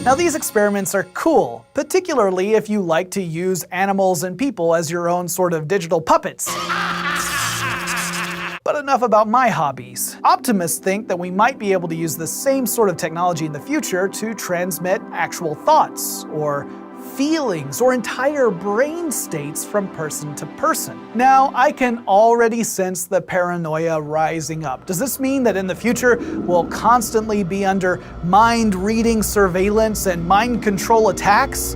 Now these experiments are cool, particularly if you like to use animals and people as your own sort of digital puppets. But enough about my hobbies. Optimists think that we might be able to use the same sort of technology in the future to transmit actual thoughts, or feelings, or entire brain states from person to person. Now, I can already sense the paranoia rising up. Does this mean that in the future we'll constantly be under mind-reading surveillance and mind control attacks?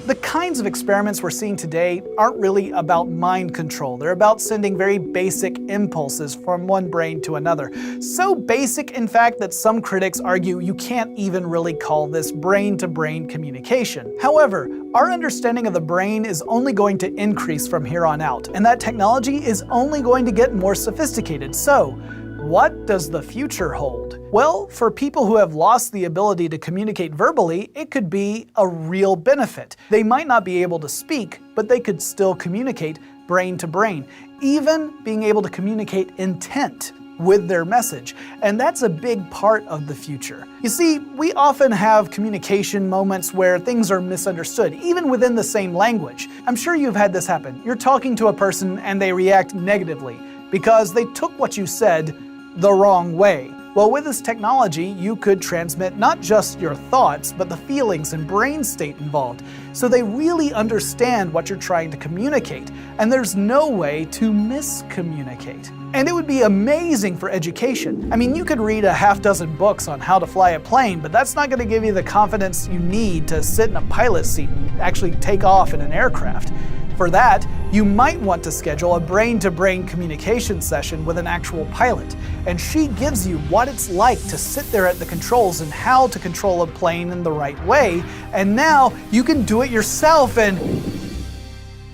The kinds of experiments we're seeing today aren't really about mind control. They're about sending very basic impulses from one brain to another. So basic, in fact, that some critics argue you can't even really call this brain-to-brain communication. However, our understanding of the brain is only going to increase from here on out, and that technology is only going to get more sophisticated. So, what does the future hold? Well, for people who have lost the ability to communicate verbally, it could be a real benefit. They might not be able to speak, but they could still communicate brain to brain, even being able to communicate intent with their message. And that's a big part of the future. You see, we often have communication moments where things are misunderstood, even within the same language. I'm sure you've had this happen. You're talking to a person and they react negatively because they took what you said the wrong way. Well, with this technology, you could transmit not just your thoughts, but the feelings and brain state involved, so they really understand what you're trying to communicate, and there's no way to miscommunicate. And it would be amazing for education. I mean, you could read a half-dozen books on how to fly a plane, but that's not going to give you the confidence you need to sit in a pilot seat and actually take off in an aircraft. For that, you might want to schedule a brain-to-brain communication session with an actual pilot, and she gives you what it's like to sit there at the controls and how to control a plane in the right way, and now you can do it yourself and...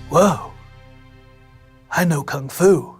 Whoa, I know Kung Fu.